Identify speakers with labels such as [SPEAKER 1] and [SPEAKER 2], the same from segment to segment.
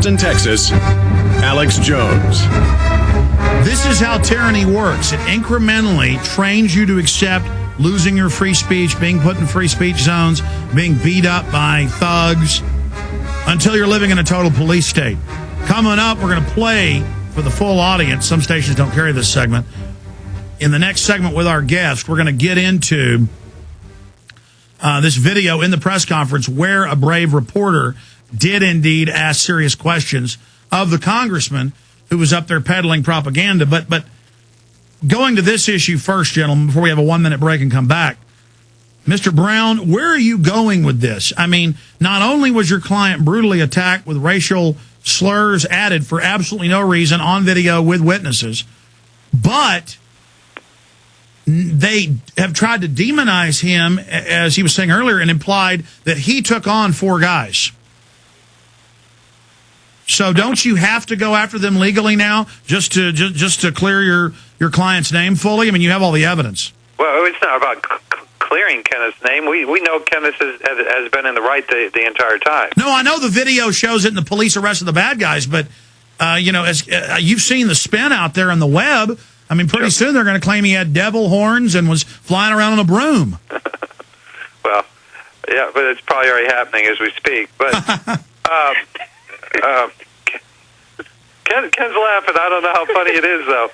[SPEAKER 1] Austin, Texas, Alex Jones.
[SPEAKER 2] This is how tyranny works. It incrementally trains you to accept losing your free speech, being put in free speech zones, being beat up by thugs, until you're living in a total police state. Coming up, we're going to play for the full audience. Some stations don't carry this segment. In the next segment with our guest, we're going to get into this video in the press conference where a brave reporter did indeed ask serious questions of the congressman who was up there peddling propaganda. But going to this issue first, gentlemen, before we have a 1-minute break and come back. Mr. Brown, where are you going with this? I mean, not only was your client brutally attacked with racial slurs added for absolutely no reason on video with witnesses, but they have tried to demonize him, as he was saying earlier, and implied that he took on 4 guys. So don't you have to go after them legally now just to clear your client's name fully? I mean, you have all the evidence.
[SPEAKER 3] Well, it's not about clearing Kenneth's name. We know Kenneth has been in the right the entire time.
[SPEAKER 2] No, I know the video shows it and the police arrested the bad guys, but, as you've seen the spin out there on the web, I mean, pretty soon they're going to claim he had devil horns and was flying around on a broom.
[SPEAKER 3] Well, yeah, but it's probably already happening as we speak. But Ken's laughing. I don't know how funny it is, though.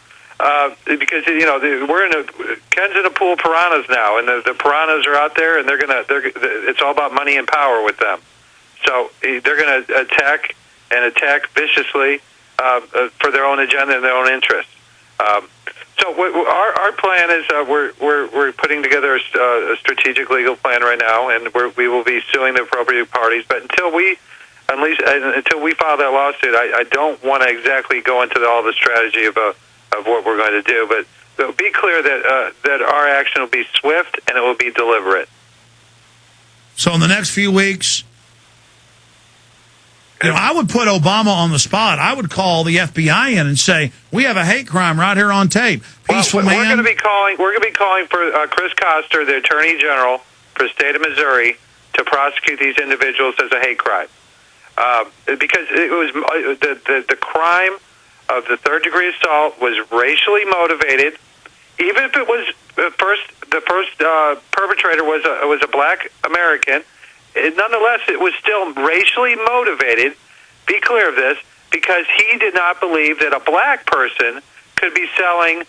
[SPEAKER 3] Because Ken's in a pool of piranhas now, and the piranhas are out there, and it's all about money and power with them. So they're going to attack viciously for their own agenda and their own interests. So our plan is we're putting together a strategic legal plan right now, and we will be suing the appropriate parties. But until we file that lawsuit, I don't want to exactly go into all the strategy of what we're going to do. But be clear that our action will be swift and it will be deliberate.
[SPEAKER 2] So in the next few weeks, I would put Obama on the spot. I would call the FBI in and say, "We have a hate crime right here on tape." Peaceful man.
[SPEAKER 3] We're going to be calling for Chris Koster, the Attorney General for the state of Missouri, to prosecute these individuals as a hate crime, because it was the crime of the third-degree assault was racially motivated. Even if it was the first perpetrator was a black American. Nonetheless, it was still racially motivated. Be clear of this, because he did not believe that a black person could be selling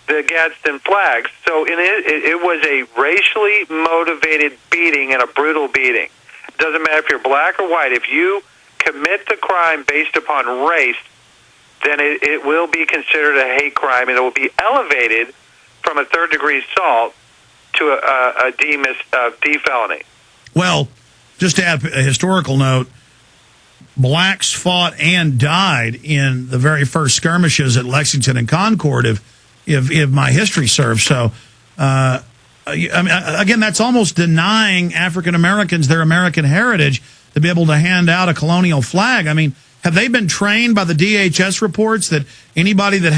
[SPEAKER 3] the Gadsden flags. So it was a racially motivated beating and a brutal beating. It doesn't matter if you're black or white. If you commit the crime based upon race, then it will be considered a hate crime, and it will be elevated from a third-degree assault to a D felony.
[SPEAKER 2] Well, just to add a historical note, blacks fought and died in the very first skirmishes at Lexington and Concord, if my history serves. So, I mean, again, that's almost denying African Americans their American heritage to be able to hand out a colonial flag. I mean, have they been trained by the DHS reports that anybody that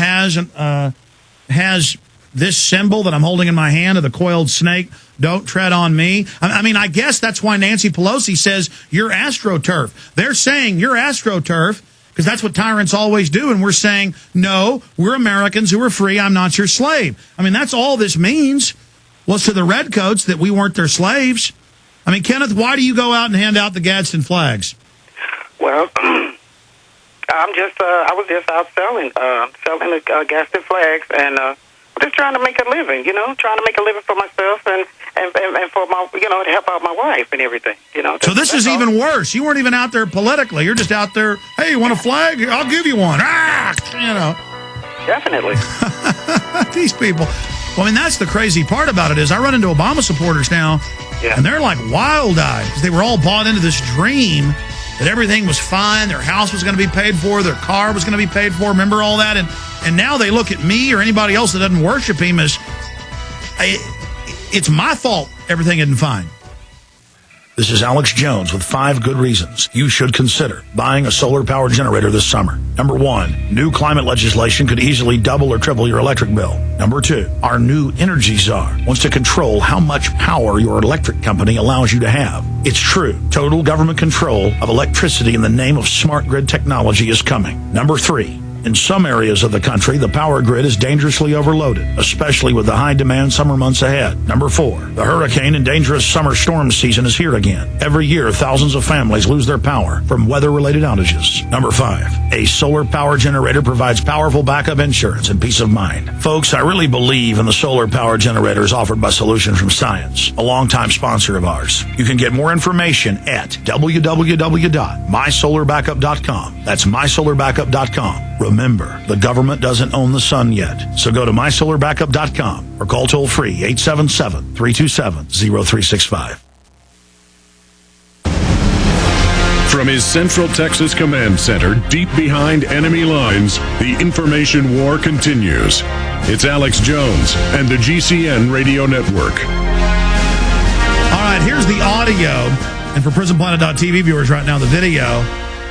[SPEAKER 2] has this symbol that I'm holding in my hand of the coiled snake, don't tread on me? I mean, I guess that's why Nancy Pelosi says you're AstroTurf. They're saying you're AstroTurf because that's what tyrants always do. And we're saying, no, we're Americans who are free. I'm not your slave. I mean, that's all this means was to the redcoats that we weren't their slaves. I mean, Kenneth, why do you go out and hand out the Gadsden flags?
[SPEAKER 4] Well, I was just out selling the Gadsden flags, and just trying to make a living, trying to make a living for myself and for my, to help out my wife and everything,
[SPEAKER 2] So this is even worse. You weren't even out there politically. You're just out there, hey, you want a flag? I'll give you one.
[SPEAKER 4] Definitely.
[SPEAKER 2] These people. Well, I mean, that's the crazy part about it is I run into Obama supporters now, and they're like wild-eyed because they were all bought into this dream that everything was fine, their house was going to be paid for, their car was going to be paid for. Remember all that? And now they look at me or anybody else that doesn't worship him as it's my fault everything isn't fine. This is Alex Jones with 5 good reasons you should consider buying a solar power generator this summer. Number 1, new climate legislation could easily double or triple your electric bill. Number 2, our new energy czar wants to control how much power your electric company allows you to have. It's true. Total government control of electricity in the name of smart grid technology is coming. Number 3, in some areas of the country, the power grid is dangerously overloaded, especially with the high-demand summer months ahead. Number 4, the hurricane and dangerous summer storm season is here again. Every year, thousands of families lose their power from weather-related outages. Number 5, a solar power generator provides powerful backup insurance and peace of mind. Folks, I really believe in the solar power generators offered by Solutions from Science, a longtime sponsor of ours. You can get more information at www.mysolarbackup.com. That's mysolarbackup.com. Remember, the government doesn't own the sun yet, so go to mysolarbackup.com or call toll-free 877-327-0365.
[SPEAKER 1] From his Central Texas Command Center, deep behind enemy lines, the information war continues. It's Alex Jones and the GCN Radio Network.
[SPEAKER 2] All right, here's the audio, and for PrisonPlanet.tv viewers right now, the video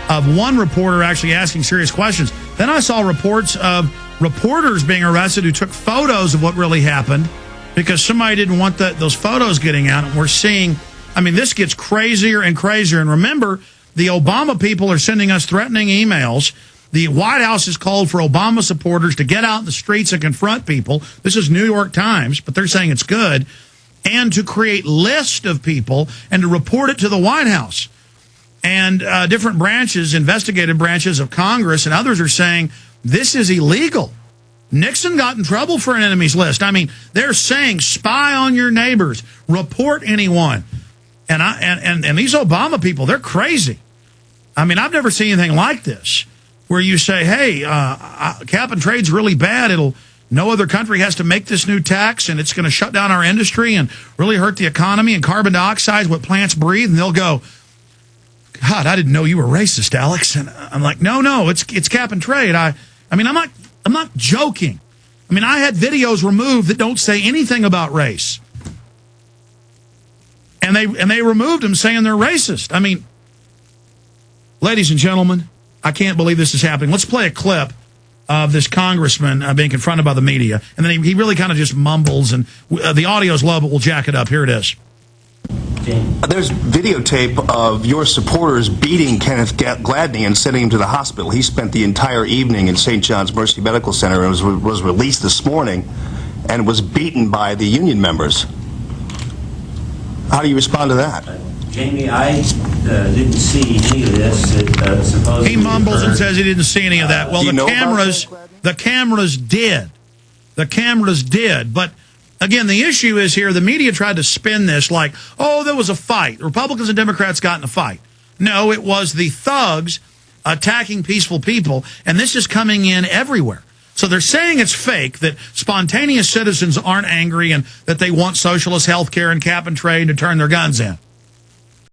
[SPEAKER 2] of one reporter actually asking serious questions. Then I saw reports of reporters being arrested who took photos of what really happened because somebody didn't want those photos getting out. And we're seeing, I mean, this gets crazier and crazier. And remember, the Obama people are sending us threatening emails. The White House has called for Obama supporters to get out in the streets and confront people. This is New York Times, but they're saying it's good. And to create lists of people and to report it to the White House. And different branches, investigative branches of Congress and others are saying this is illegal. Nixon got in trouble for an enemies list. I mean, they're saying spy on your neighbors, report anyone. And these Obama people, they're crazy. I mean, I've never seen anything like this where you say, hey, cap and trade's really bad. No other country has to make this new tax, and it's going to shut down our industry and really hurt the economy, and carbon dioxide is what plants breathe. And they'll go, God, I didn't know you were racist, Alex. And I'm like, no, it's cap and trade. I mean, I'm not joking. I mean, I had videos removed that don't say anything about race. And they removed them saying they're racist. I mean, ladies and gentlemen, I can't believe this is happening. Let's play a clip of this congressman being confronted by the media. And then he really kind of just mumbles, and the audio's low, but we'll jack it up. Here it is.
[SPEAKER 5] There's videotape of your supporters beating Kenneth Gladney and sending him to the hospital. He spent the entire evening in St. John's Mercy Medical Center and was released this morning and was beaten by the union members. How do you respond to that?
[SPEAKER 6] Jamie, I didn't see any of this.
[SPEAKER 2] He mumbles and says he didn't see any of that. Well, the cameras did. The cameras did, but again, the issue is here, the media tried to spin this like, oh, there was a fight. Republicans and Democrats got in a fight. No, it was the thugs attacking peaceful people, and this is coming in everywhere. So they're saying it's fake, that spontaneous citizens aren't angry and that they want socialist health care and cap and trade to turn their guns in.